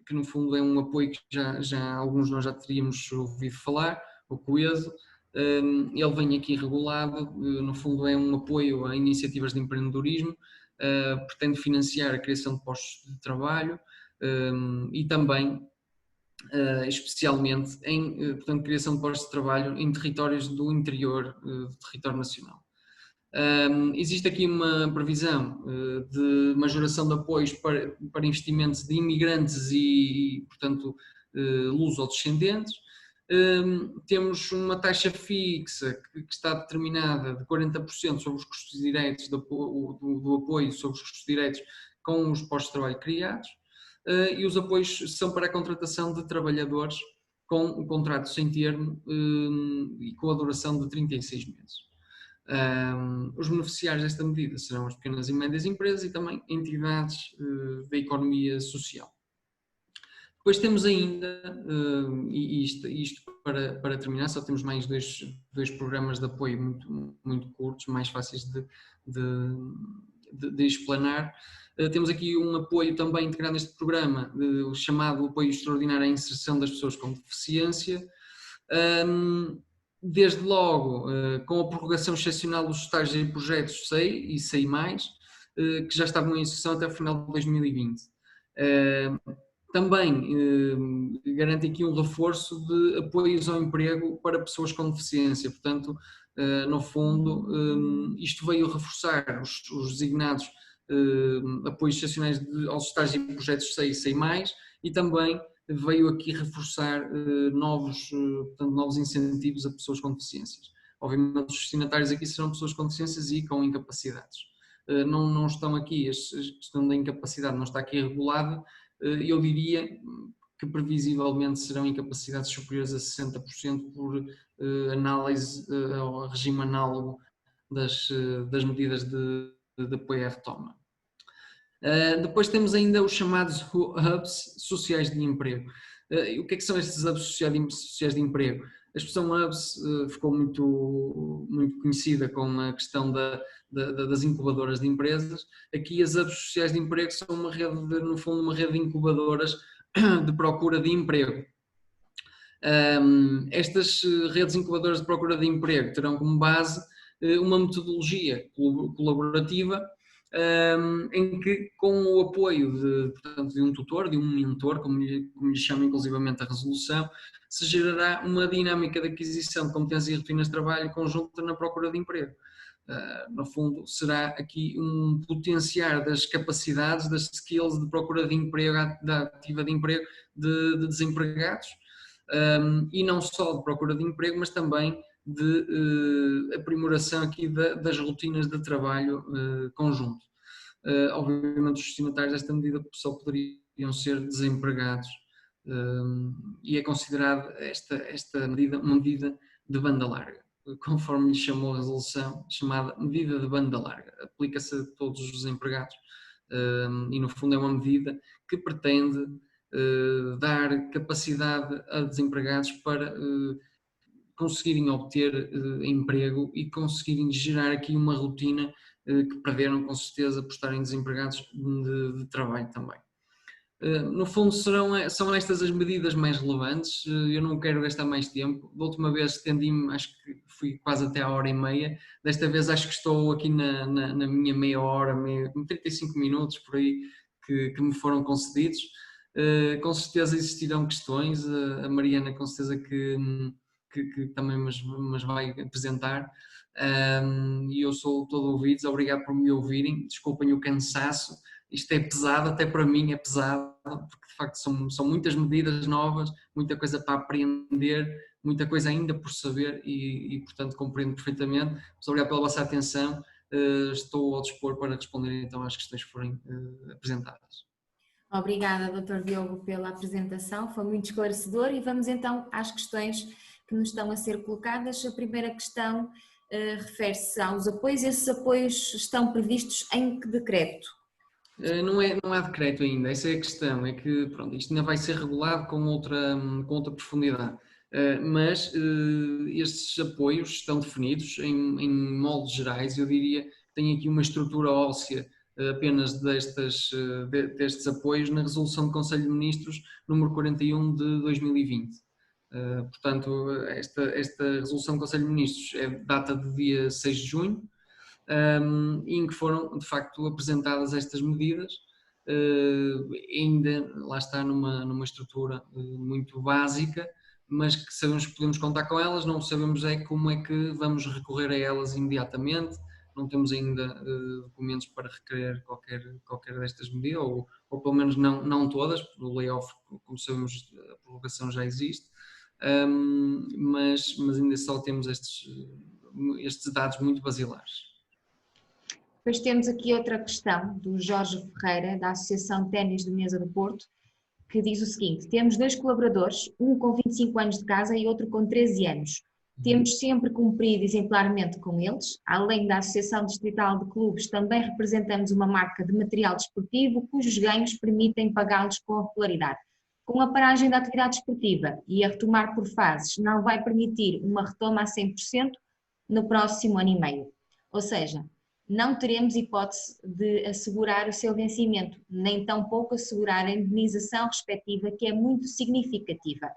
que no fundo é um apoio que já alguns de nós já teríamos ouvido falar, o Coeso. Ele vem aqui regulado, no fundo é um apoio a iniciativas de empreendedorismo, pretende financiar a criação de postos de trabalho, e também, especialmente, em portanto, criação de postos de trabalho em territórios do interior do território nacional. Existe aqui uma previsão de majoração de apoios para investimentos de imigrantes e portanto, luso-descendentes. Temos uma taxa fixa que está determinada de 40% sobre os custos diretos do apoio sobre os custos diretos com os postos de trabalho criados, e os apoios são para a contratação de trabalhadores com um contrato sem termo e com a duração de 36 meses. Os beneficiários desta medida serão as pequenas e médias empresas e também entidades da economia social. Depois temos ainda, e isto para terminar, só temos mais dois programas de apoio muito curtos, mais fáceis de explanar. Temos aqui um apoio também integrado neste programa, o chamado apoio extraordinário à inserção das pessoas com deficiência. Desde logo, com a prorrogação excepcional dos estágios e projetos SEI e SEI+, que já estavam em execução até o final de 2020. Também garante aqui um reforço de apoios ao emprego para pessoas com deficiência. Portanto, no fundo, isto veio reforçar os designados apoios excepcionais aos estágios e projetos SEI e SEI+, e também veio aqui reforçar novos incentivos a pessoas com deficiências. Obviamente os destinatários aqui serão pessoas com deficiências e com incapacidades. Não estão aqui, a questão da incapacidade não está aqui regulada, eu diria que previsivelmente serão incapacidades superiores a 60% por análise ao regime análogo das medidas de apoio à retoma. Depois temos ainda os chamados hubs sociais de emprego. O que é que são estes hubs sociais de emprego? A expressão hubs ficou muito conhecida com a questão das incubadoras de empresas. Aqui as hubs sociais de emprego são uma rede, no fundo, uma rede de incubadoras de procura de emprego. Estas redes incubadoras de procura de emprego terão como base uma metodologia colaborativa em que, com o apoio de um tutor, de um mentor, como lhe chama inclusivamente a resolução, se gerará uma dinâmica de aquisição de competências e rotinas de trabalho conjunta na procura de emprego. No fundo, será aqui um potenciar das capacidades, das skills de procura de emprego, da ativa de emprego de desempregados, e não só de procura de emprego, mas também de aprimoração aqui das rotinas de trabalho conjunto. Obviamente os destinatários desta medida só poderiam ser desempregados, e é considerada esta medida uma medida de banda larga, conforme lhe chamou a resolução, chamada medida de banda larga. Aplica-se a todos os desempregados e no fundo é uma medida que pretende dar capacidade a desempregados para conseguirem obter emprego e conseguirem gerar aqui uma rotina que perderam com certeza por estarem desempregados de trabalho também. No fundo são estas as medidas mais relevantes. Eu não quero gastar mais tempo. Da última vez estendi-me, acho que fui quase até à hora e meia. Desta vez acho que estou aqui na minha meia hora, 35 minutos por aí que me foram concedidos. Com certeza existirão questões, a Mariana com certeza que também mas vai apresentar, e eu sou todo ouvidos. Obrigado por me ouvirem, desculpem o cansaço, isto é pesado, até para mim é pesado, porque de facto são muitas medidas novas, muita coisa para aprender, muita coisa ainda por saber e portanto compreendo perfeitamente. Mas obrigado pela vossa atenção, estou ao dispor para responder então às questões que forem apresentadas. Obrigada, Dr. Diogo, pela apresentação, foi muito esclarecedor e vamos então às questões que nos estão a ser colocadas. A primeira questão refere-se aos apoios. Esses apoios estão previstos em que decreto? Não há decreto ainda, essa é a questão, é que pronto, isto ainda vai ser regulado com outra profundidade, mas estes apoios estão definidos em moldes gerais. Eu diria que tem aqui uma estrutura óssea apenas destes apoios na resolução do Conselho de Ministros número 41 de 2020. Portanto, esta resolução do Conselho de Ministros data de dia 6 de junho, em que foram de facto apresentadas estas medidas, ainda lá está numa estrutura muito básica, mas que sabemos que podemos contar com elas, não sabemos é como é que vamos recorrer a elas imediatamente, não temos ainda documentos para requerer qualquer destas medidas, ou pelo menos não todas, porque o layoff, como sabemos, a prorrogação já existe, mas ainda só temos estes dados muito basilares. Depois temos aqui outra questão do Jorge Ferreira, da Associação Ténis de Mesa do Porto, que diz o seguinte: temos 2 colaboradores, um com 25 anos de casa e outro com 13 anos. Temos sempre cumprido exemplarmente com eles. Além da Associação Distrital de Clubes, também representamos uma marca de material desportivo cujos ganhos permitem pagá-los com regularidade. Com a paragem da atividade desportiva e a retomar por fases, não vai permitir uma retoma a 100% no próximo ano e meio. Ou seja, não teremos hipótese de assegurar o seu vencimento, nem tampouco assegurar a indemnização respectiva, que é muito significativa.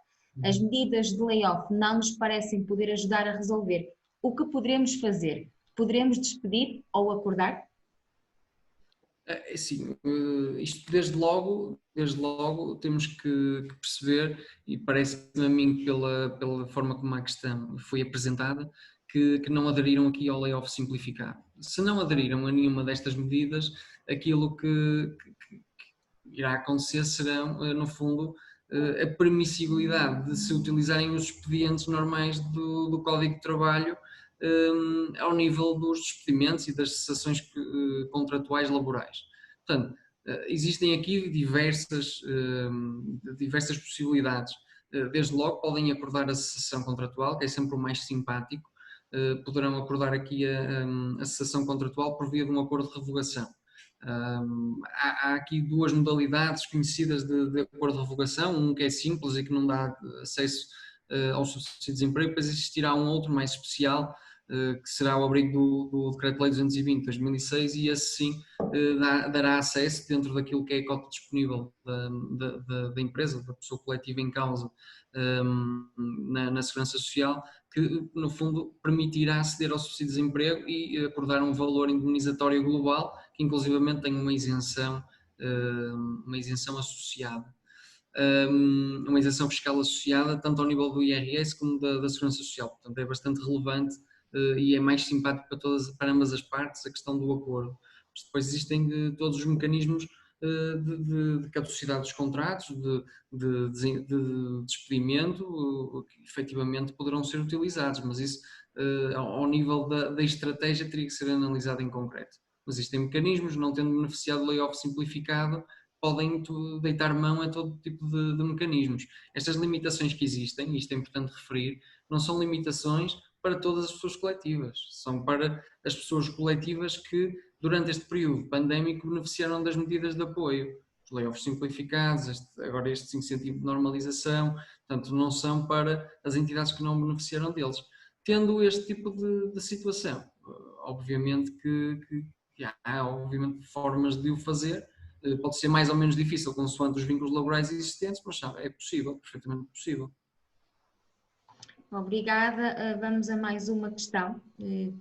As medidas de layoff não nos parecem poder ajudar a resolver. O que poderemos fazer? Poderemos despedir ou acordar? Sim, isto desde logo temos que perceber, e parece-me a mim pela forma como a questão foi apresentada, que não aderiram aqui ao layoff simplificado. Se não aderiram a nenhuma destas medidas, aquilo que irá acontecer serão, no fundo, a permissibilidade de se utilizarem os expedientes normais do Código de Trabalho ao nível dos despedimentos e das cessações contratuais laborais. Portanto, existem aqui diversas possibilidades. Desde logo podem acordar a cessação contratual, que é sempre o mais simpático. Poderão acordar aqui a cessação contratual por via de um acordo de revogação. Há aqui 2 modalidades conhecidas de acordo de revogação, um que é simples e que não dá acesso ao subsídio de desemprego, depois existirá um outro mais especial, que será o abrigo do Decreto-Lei 220 de 2006, e esse sim dará acesso, dentro daquilo que é a cota disponível da empresa, da pessoa coletiva em causa, na Segurança Social, que no fundo permitirá aceder ao subsídio de desemprego e acordar um valor indemnizatório global, que inclusivamente tem uma isenção associada. Uma isenção fiscal associada tanto ao nível do IRS como da Segurança Social. Portanto, é bastante relevante e é mais simpático para ambas as partes a questão do acordo. Mas depois existem todos os mecanismos de caducidade dos contratos, de despedimento, que efetivamente poderão ser utilizados, mas isso ao nível da estratégia teria que ser analisado em concreto. Mas existem mecanismos, não tendo beneficiado do layoff simplificado, podem deitar mão a todo tipo de mecanismos. Estas limitações que existem, e isto é importante referir, não são limitações para todas as pessoas coletivas, são para as pessoas coletivas que durante este período pandémico beneficiaram das medidas de apoio, os layoffs simplificados, agora estes incentivos de normalização, portanto não são para as entidades que não beneficiaram deles. Tendo este tipo de situação, obviamente que há obviamente formas de o fazer, pode ser mais ou menos difícil consoante os vínculos laborais existentes, mas é possível, perfeitamente possível. Obrigada. Vamos a mais uma questão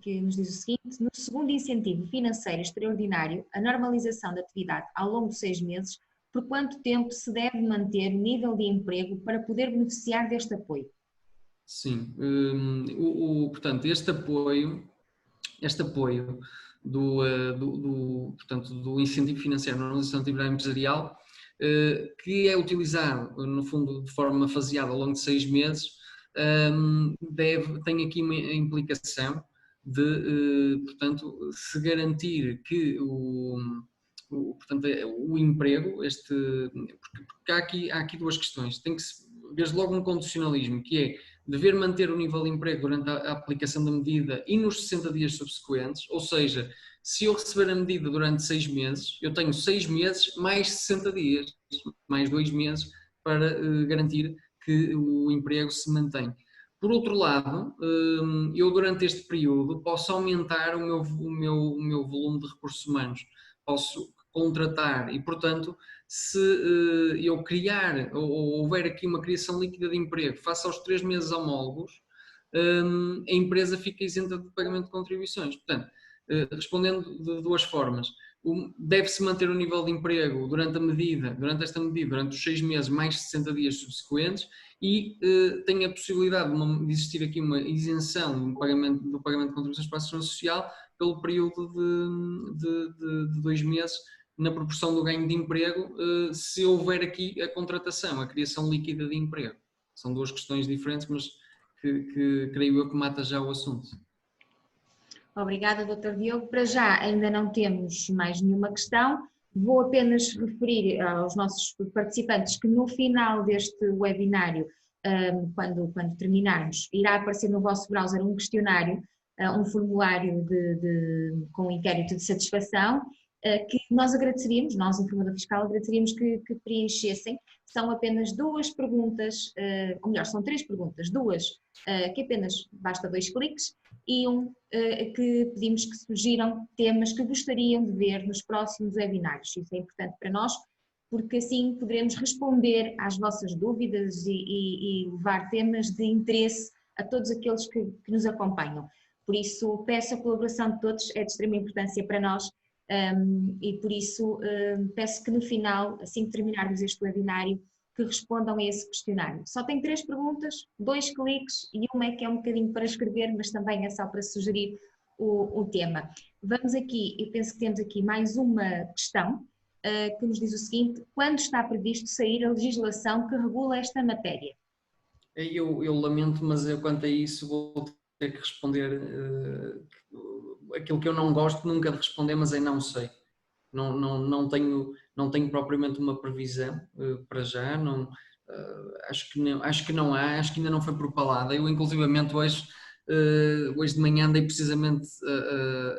que nos diz o seguinte: no segundo incentivo financeiro extraordinário, a normalização da atividade ao longo de 6 meses, por quanto tempo se deve manter o nível de emprego para poder beneficiar deste apoio? Sim, portanto, este apoio portanto, do incentivo financeiro na normalização da atividade empresarial, que é utilizado, no fundo, de forma faseada ao longo de 6 meses, tem aqui uma implicação de, portanto, se garantir que portanto, o emprego, porque há aqui 2 questões. Tem que desde logo um condicionalismo, que é dever manter o nível de emprego durante a aplicação da medida e nos 60 dias subsequentes, ou seja, se eu receber a medida durante 6 meses, eu tenho 6 meses mais 60 dias, mais 2 meses para garantir que o emprego se mantém. Por outro lado, eu durante este período posso aumentar o meu volume de recursos humanos, posso contratar e, portanto, se eu criar ou houver aqui uma criação líquida de emprego face aos 3 meses homólogos, a empresa fica isenta de pagamento de contribuições. Portanto, respondendo de 2 formas, deve-se manter o nível de emprego durante esta medida, durante os 6 meses mais 60 dias subsequentes e tem a possibilidade de existir aqui uma isenção do pagamento de contribuições para a segurança social pelo período de 2 meses na proporção do ganho de emprego, se houver aqui a contratação, a criação líquida de emprego. São duas questões diferentes, mas que creio eu que mata já o assunto. Obrigada, Dr. Diogo. Para já ainda não temos mais nenhuma questão. Vou apenas referir aos nossos participantes que no final deste webinário, quando terminarmos, irá aparecer no vosso browser um questionário, um formulário com um inquérito de satisfação, que nós agradeceríamos, nós, informador fiscal, agradeceríamos que preenchessem. São apenas 2 perguntas, ou melhor, são 3 perguntas, 2 que apenas basta 2 cliques e que pedimos que sugiram temas que gostariam de ver nos próximos webinários. Isso é importante para nós, porque assim poderemos responder às vossas dúvidas e levar temas de interesse a todos aqueles que nos acompanham. Por isso, peço a colaboração de todos, é de extrema importância para nós. E por isso peço que no final, assim que terminarmos este webinário, que respondam a esse questionário. Só tem 3 perguntas, 2 cliques e uma é que é um bocadinho para escrever, mas também é só para sugerir o tema. Vamos aqui, eu penso que temos aqui mais uma questão que nos diz o seguinte: quando está previsto sair a legislação que regula esta matéria? Eu lamento, mas eu quanto a isso vou ter que responder aquilo que eu não gosto nunca de responder, mas não sei. Não tenho propriamente uma previsão para já, acho que não há, acho que ainda não foi propalada. Eu inclusivamente hoje de manhã andei precisamente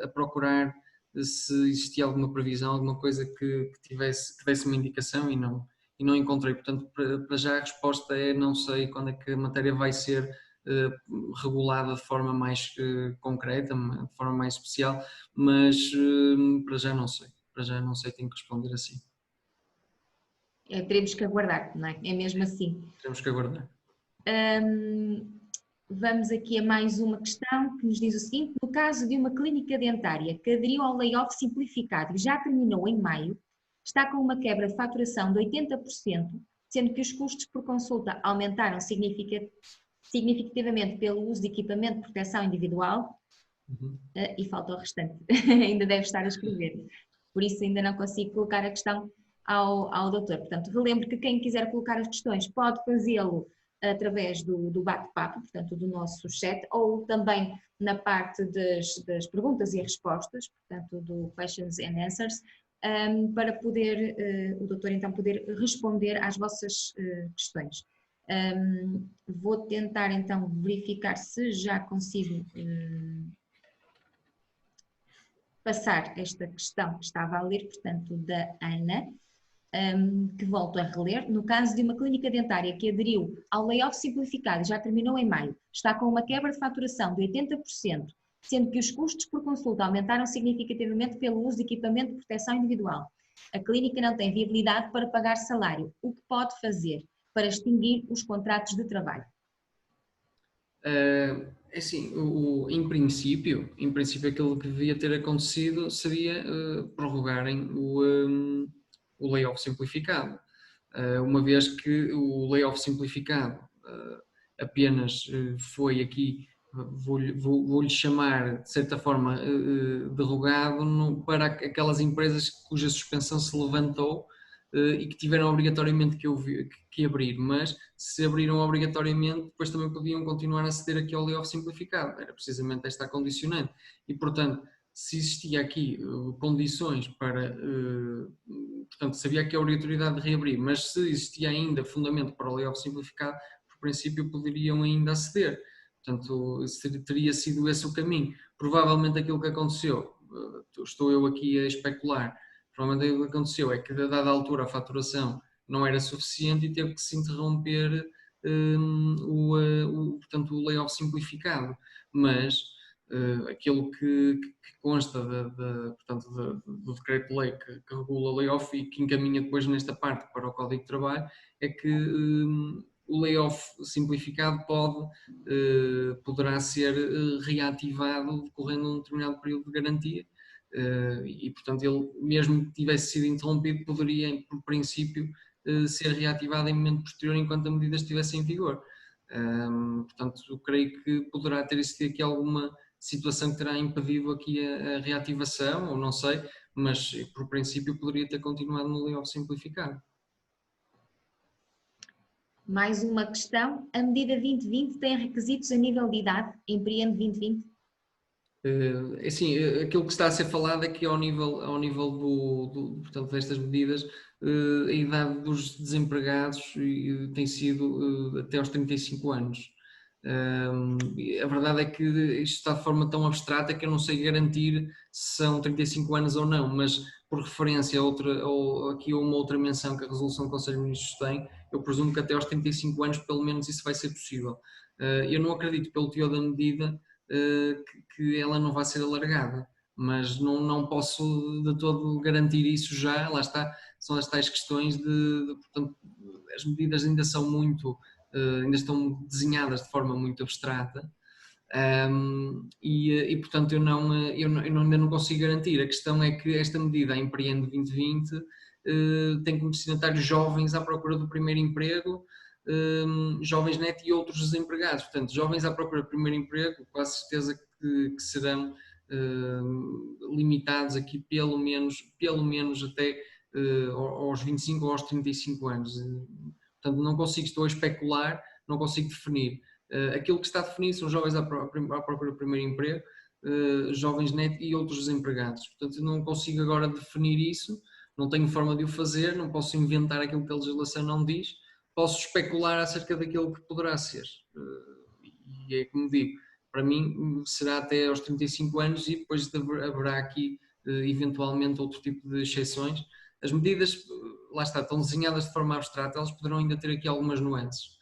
a procurar se existia alguma previsão, alguma coisa que desse uma indicação e não encontrei. Portanto, para já a resposta é não sei quando é que a matéria vai ser regulada de forma mais concreta, de forma mais especial, mas para já não sei. Para já não sei, tenho que responder assim. Teremos que aguardar, não é? É mesmo assim. Temos que aguardar. Vamos aqui a mais uma questão que nos diz o seguinte: no caso de uma clínica dentária que aderiu ao layoff simplificado e já terminou em maio, está com uma quebra de faturação de 80%, sendo que os custos por consulta aumentaram significativamente pelo uso de equipamento de proteção individual, e falta o restante, ainda deve estar a escrever. Por isso ainda não consigo colocar a questão ao doutor. Portanto, relembro que quem quiser colocar as questões pode fazê-lo através do bate-papo, portanto, do nosso chat, ou também na parte das perguntas e respostas, portanto, do questions and answers, para poder, o doutor então poder responder às vossas questões. Vou tentar então verificar se já consigo passar esta questão que estava a ler, portanto, da Ana, que volto a reler. No caso de uma clínica dentária que aderiu ao layoff simplificado e já terminou em maio, está com uma quebra de faturação de 80%, sendo que os custos por consulta aumentaram significativamente pelo uso de equipamento de proteção individual. A clínica não tem viabilidade para pagar salário. O que pode fazer para extinguir os contratos de trabalho? Assim, em princípio aquilo que devia ter acontecido seria prorrogarem o layoff simplificado, uma vez que o layoff simplificado apenas foi aqui, vou-lhe chamar de certa forma derrogado para aquelas empresas cuja suspensão se levantou e que tiveram obrigatoriamente que abrir, mas se abriram obrigatoriamente, depois também podiam continuar a ceder aqui ao layoff simplificado, era precisamente esta condicionante, e portanto, se existia aqui condições para, portanto, se havia aqui a obrigatoriedade de reabrir, mas se existia ainda fundamento para o layoff simplificado, por princípio poderiam ainda aceder, portanto, teria sido esse o caminho. Provavelmente aquilo que aconteceu, estou eu aqui a especular, provavelmente o que aconteceu é que a dada altura a faturação não era suficiente e teve que se interromper portanto, o layoff simplificado, mas aquilo que consta portanto, do decreto-lei que regula o layoff e que encaminha depois nesta parte para o Código de Trabalho é que o layoff simplificado poderá ser reativado decorrendo um determinado período de garantia, e portanto ele, mesmo que tivesse sido interrompido, poderia, por princípio, ser reativado em momento posterior enquanto a medida estivesse em vigor. Portanto, eu creio que poderá ter existido aqui alguma situação que terá impedido aqui a reativação, ou não sei, mas por princípio poderia ter continuado no layoff simplificado. Mais uma questão. A medida 2020 tem requisitos a nível de idade? Empreende 2020? Assim, aquilo que está a ser falado é que ao nível portanto, destas medidas, a idade dos desempregados tem sido até aos 35 anos. A verdade é que isto está de forma tão abstrata que eu não sei garantir se são 35 anos ou não, mas por referência a outra, ou aqui a uma outra menção que a resolução do Conselho de Ministros tem, eu presumo que até aos 35 anos pelo menos isso vai ser possível. Eu não acredito, pelo teor da medida, que ela não vai ser alargada, mas não posso de todo garantir isso já, lá está, são as tais questões portanto, as medidas ainda são muito, ainda estão desenhadas de forma muito abstrata, portanto eu ainda não consigo garantir. A questão é que esta medida, a Empreende 2020, tem como destinatários jovens à procura do primeiro emprego, jovens net e outros desempregados. Portanto, jovens à procura do primeiro emprego, quase certeza que serão limitados aqui pelo menos até aos 25 ou aos 35 anos. Portanto, não consigo, estou a especular, não consigo definir. Aquilo que está definido são jovens à procura do primeiro emprego, jovens net e outros desempregados. Portanto, eu não consigo agora definir isso, não tenho forma de o fazer, não posso inventar aquilo que a legislação não diz, posso especular acerca daquilo que poderá ser. E é como digo, para mim será até aos 35 anos e depois haverá aqui eventualmente outro tipo de exceções. As medidas, lá está, estão desenhadas de forma abstrata, elas poderão ainda ter aqui algumas nuances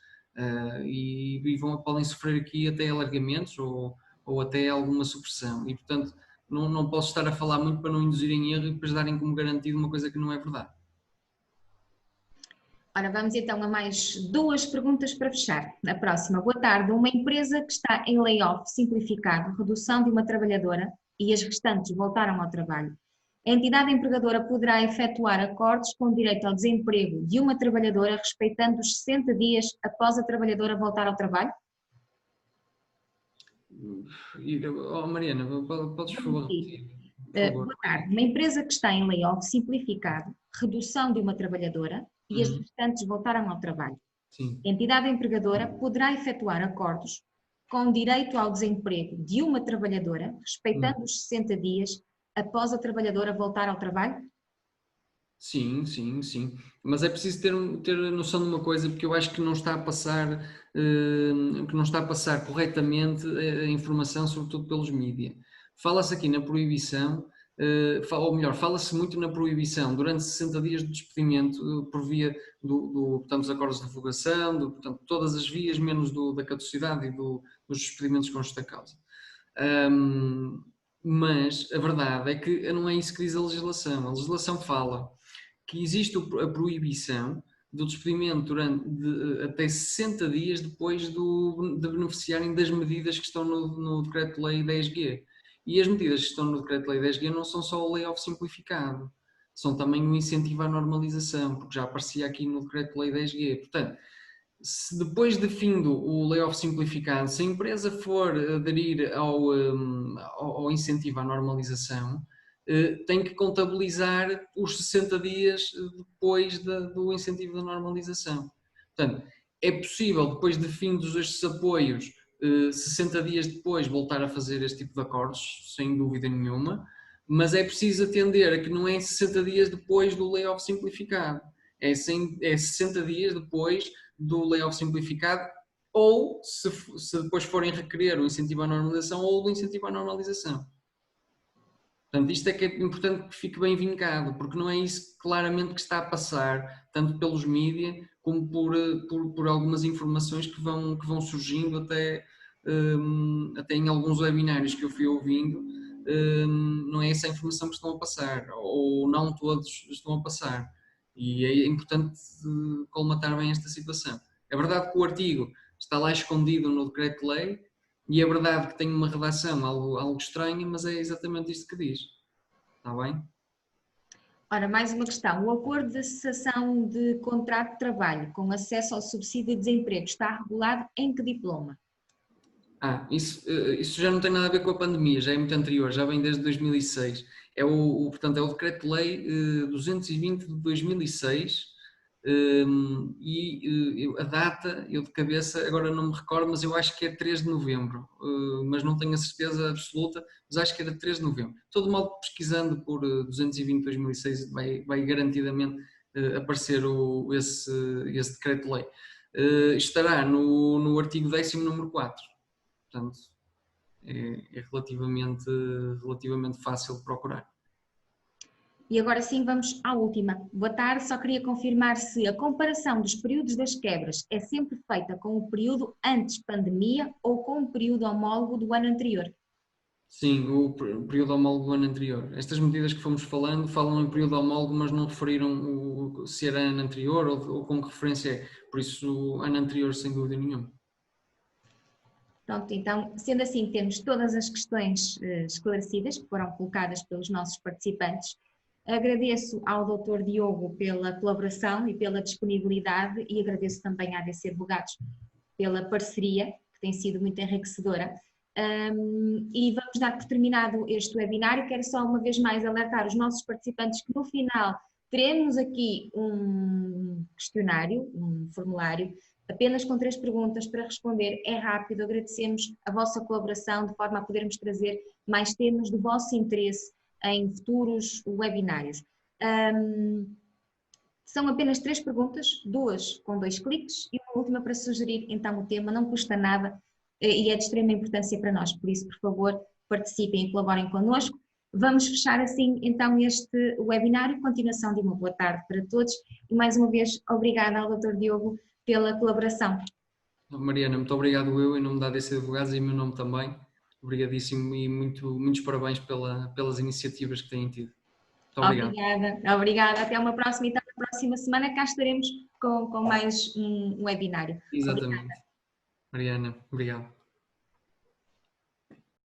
podem sofrer aqui até alargamentos ou até alguma supressão e portanto não posso estar a falar muito para não induzir em erro e depois darem como garantido uma coisa que não é verdade. Ora, vamos então a mais duas perguntas para fechar. A próxima. Boa tarde. Uma empresa que está em layoff simplificado, redução de uma trabalhadora e as restantes voltaram ao trabalho. A entidade empregadora poderá efetuar acordos com direito ao desemprego de uma trabalhadora respeitando os 60 dias após a trabalhadora voltar ao trabalho? Mariana, podes por favor repetir? Boa tarde. Uma empresa que está em layoff simplificado, redução de uma trabalhadora e as restantes voltaram ao trabalho. Sim. A entidade empregadora poderá efetuar acordos com direito ao desemprego de uma trabalhadora, respeitando os 60 dias após a trabalhadora voltar ao trabalho? Sim. Mas é preciso ter noção de uma coisa, porque eu acho que não está a passar corretamente a informação, sobretudo pelos mídias. Fala-se aqui na proibição, ou melhor, fala-se muito na proibição durante 60 dias de despedimento por via portanto, dos acordos de revogação, portanto, todas as vias, menos da caducidade e dos despedimentos com justa causa. Mas a verdade é que não é isso que diz a legislação. A legislação fala que existe a proibição do despedimento até 60 dias depois de beneficiarem das medidas que estão no Decreto-Lei 10G. E as medidas que estão no Decreto-Lei 10G não são só o layoff simplificado, são também o incentivo à normalização, porque já aparecia aqui no Decreto-Lei 10G. Portanto, se depois de findo o layoff simplificado, se a empresa for aderir ao incentivo à normalização, tem que contabilizar os 60 dias depois do incentivo da normalização. Portanto, é possível, depois de fim destes apoios, 60 dias depois voltar a fazer este tipo de acordos, sem dúvida nenhuma, mas é preciso atender a que não é 60 dias depois do layoff simplificado, é 60 dias depois do layoff simplificado, ou se depois forem requerer o incentivo à normalização ou do incentivo à normalização. Portanto, isto é que é importante que fique bem vincado, porque não é isso claramente que está a passar, tanto pelos mídias como por algumas informações que vão surgindo até em alguns webinários que eu fui ouvindo, não é essa a informação que estão a passar, ou não todos estão a passar. E é importante colmatar bem esta situação. É verdade que o artigo está lá escondido no decreto-lei, e é verdade que tem uma redação algo estranha, mas é exatamente isto que diz. está bem? Ora, mais uma questão. O acordo de cessação de contrato de trabalho com acesso ao subsídio de desemprego está regulado em que diploma? Isso já não tem nada a ver com a pandemia, já é muito anterior, já vem desde 2006. Portanto, é o Decreto-Lei 220 de 2006 a data, eu de cabeça agora não me recordo, mas eu acho que é 3 de novembro, mas não tenho a certeza absoluta, mas acho que era 3 de novembro. De todo modo, pesquisando por 220 de 2006 vai garantidamente aparecer esse Decreto-Lei. Estará no artigo 10º, número 4. Portanto, é relativamente fácil de procurar. E agora sim vamos à última. Boa tarde, só queria confirmar se a comparação dos períodos das quebras é sempre feita com o período antes pandemia ou com o período homólogo do ano anterior. Sim, o período homólogo do ano anterior. Estas medidas que fomos falando falam em período homólogo, mas não referiram se era ano anterior ou com que referência é. Por isso, ano anterior, sem dúvida nenhuma. Pronto, então, sendo assim, temos todas as questões esclarecidas que foram colocadas pelos nossos participantes. Agradeço ao Dr. Diogo pela colaboração e pela disponibilidade e agradeço também à ADC Advogados pela parceria, que tem sido muito enriquecedora. E vamos dar por terminado este webinário. Quero só uma vez mais alertar os nossos participantes que no final teremos aqui um questionário, um formulário, apenas com 3 perguntas para responder. É rápido, agradecemos a vossa colaboração de forma a podermos trazer mais temas do vosso interesse em futuros webinários. São apenas 3 perguntas, 2 com 2 cliques e uma última para sugerir então o tema, não custa nada e é de extrema importância para nós, por isso, por favor, participem e colaborem connosco. Vamos fechar assim então este webinário, continuação de uma boa tarde para todos e mais uma vez obrigada ao Dr. Diogo pela colaboração. Mariana, muito obrigado eu, em nome da ADC Advogados e em meu nome também. Obrigadíssimo e muitos parabéns pelas iniciativas que têm tido. Muito obrigado. Obrigada. Até uma próxima, então na próxima semana cá estaremos com mais um webinário. Exatamente. Obrigada. Mariana, obrigado.